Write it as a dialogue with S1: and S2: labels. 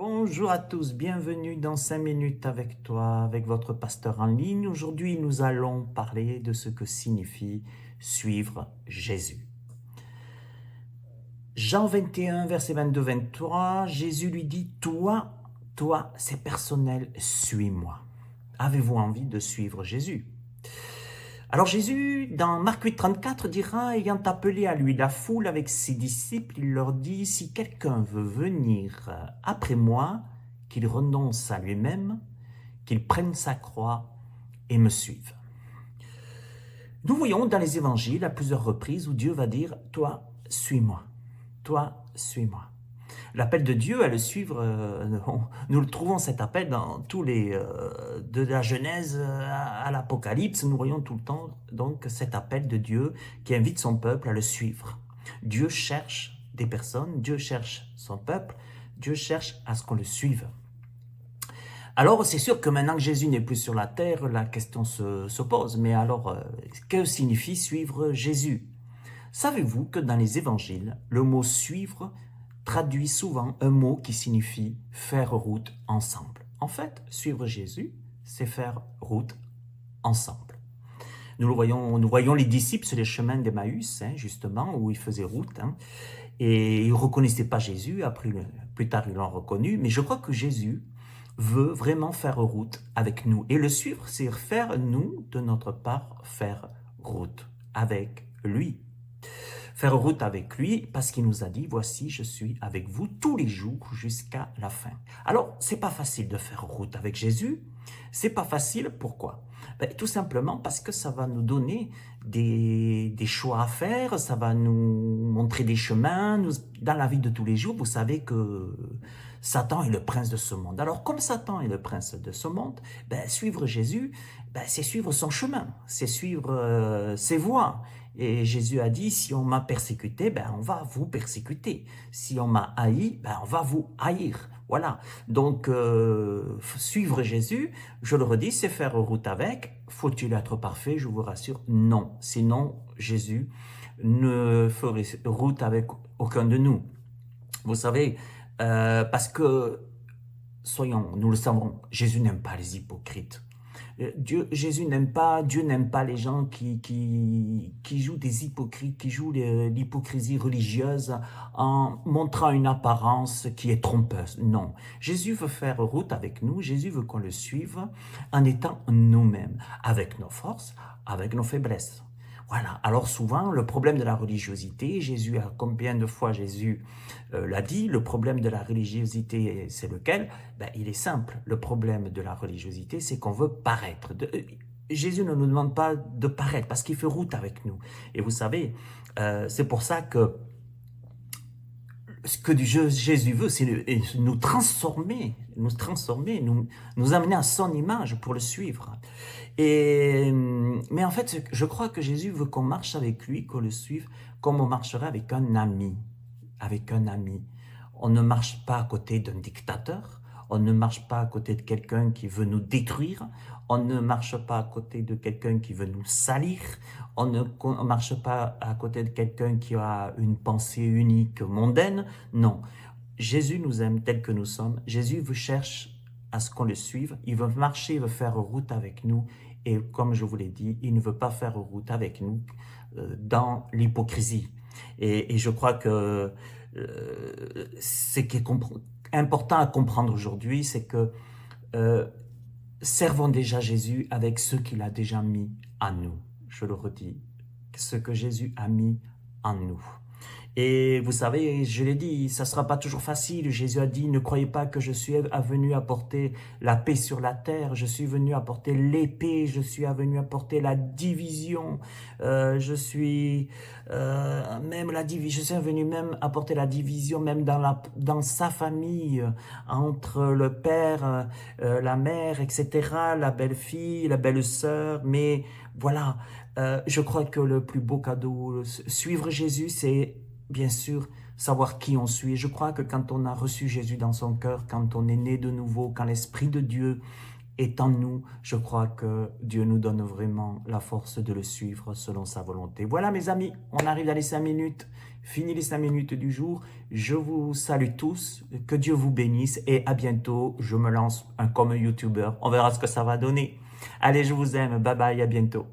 S1: Bonjour à tous, bienvenue dans 5 minutes avec toi, avec votre pasteur en ligne. Aujourd'hui, nous allons parler de ce que signifie suivre Jésus. Jean 21, verset 22-23, Jésus lui dit, toi, c'est personnel, suis-moi. Avez-vous envie de suivre Jésus? Alors Jésus, dans Marc 8, 34, dira, ayant appelé à lui la foule avec ses disciples, il leur dit, si quelqu'un veut venir après moi, qu'il renonce à lui-même, qu'il prenne sa croix et me suive. Nous voyons dans les évangiles à plusieurs reprises où Dieu va dire, toi, suis-moi, toi, suis-moi. L'appel de Dieu à le suivre, nous le trouvons cet appel dans tous les, de la Genèse à l'Apocalypse, nous voyons tout le temps donc cet appel de Dieu qui invite son peuple à le suivre. Dieu cherche des personnes, Dieu cherche son peuple, Dieu cherche à ce qu'on le suive. Alors c'est sûr que maintenant que Jésus n'est plus sur la terre, la question se pose, mais alors que signifie suivre Jésus? Savez-vous que dans les évangiles, le mot suivre traduit souvent un mot qui signifie faire route ensemble. En fait, suivre Jésus, c'est faire route ensemble. Nous voyons les disciples sur les chemins d'Emmaüs, justement, où ils faisaient route, et ils ne reconnaissaient pas Jésus, après, plus tard ils l'ont reconnu, mais je crois que Jésus veut vraiment faire route avec nous. Et le suivre, c'est faire, nous, de notre part, faire route avec lui. Faire route avec lui parce qu'il nous a dit, voici, je suis avec vous tous les jours jusqu'à la fin. Alors, c'est pas facile de faire route avec Jésus. C'est pas facile, pourquoi? Tout simplement parce que ça va nous donner des choix à faire, ça va nous montrer des chemins. Dans la vie de tous les jours, vous savez que Satan est le prince de ce monde. Alors, comme Satan est le prince de ce monde, suivre Jésus, c'est suivre son chemin, c'est suivre ses voies. Et Jésus a dit, si on m'a persécuté, on va vous persécuter. Si on m'a haï, on va vous haïr. Voilà. Donc, suivre Jésus, je le redis, c'est faire route avec. Faut-il être parfait? Je vous rassure, non. Sinon, Jésus ne ferait route avec aucun de nous. Vous savez, parce que, nous le savons, Jésus n'aime pas les hypocrites. Jésus n'aime pas, Dieu n'aime pas les gens qui jouent des hypocrites, qui jouent l'hypocrisie religieuse en montrant une apparence qui est trompeuse. Non, Jésus veut faire route avec nous, Jésus veut qu'on le suive en étant nous-mêmes, avec nos forces, avec nos faiblesses. Voilà, alors souvent, le problème de la religiosité, combien de fois Jésus l'a dit, le problème de la religiosité, c'est lequel? Il est simple, le problème de la religiosité, c'est qu'on veut paraître. Jésus ne nous demande pas de paraître, parce qu'il fait route avec nous. Et vous savez, c'est pour ça que ce que Jésus veut, c'est nous transformer, nous amener à son image pour le suivre. Mais en fait, je crois que Jésus veut qu'on marche avec lui, qu'on le suive, comme on marcherait avec un ami. Avec un ami. On ne marche pas à côté d'un dictateur, on ne marche pas à côté de quelqu'un qui veut nous détruire, on ne marche pas à côté de quelqu'un qui veut nous salir, on ne marche pas à côté de quelqu'un qui a une pensée unique mondaine. Non, Jésus nous aime tel que nous sommes. Jésus cherche à ce qu'on le suive. Il veut marcher, il veut faire route avec nous. Et comme je vous l'ai dit, il ne veut pas faire route avec nous dans l'hypocrisie. Et je crois que ce qui est important à comprendre aujourd'hui, c'est que servons déjà Jésus avec ce qu'il a déjà mis en nous. Je le redis, ce que Jésus a mis en nous. Et vous savez, je l'ai dit, ça ne sera pas toujours facile. Jésus a dit, ne croyez pas que je suis venu apporter la paix sur la terre. Je suis venu apporter l'épée, je suis venu apporter la division. Je suis venu même apporter la division même dans sa famille, entre le père, la mère, etc., la belle-fille, la belle-sœur. Mais voilà, je crois que le plus beau cadeau, suivre Jésus, c'est bien sûr, savoir qui on suit. Je crois que quand on a reçu Jésus dans son cœur, quand on est né de nouveau, quand l'Esprit de Dieu est en nous, je crois que Dieu nous donne vraiment la force de le suivre selon sa volonté. Voilà mes amis, on arrive dans les 5 minutes. Fini les 5 minutes du jour. Je vous salue tous. Que Dieu vous bénisse et à bientôt. Je me lance comme YouTuber. On verra ce que ça va donner. Allez, je vous aime. Bye bye, à bientôt.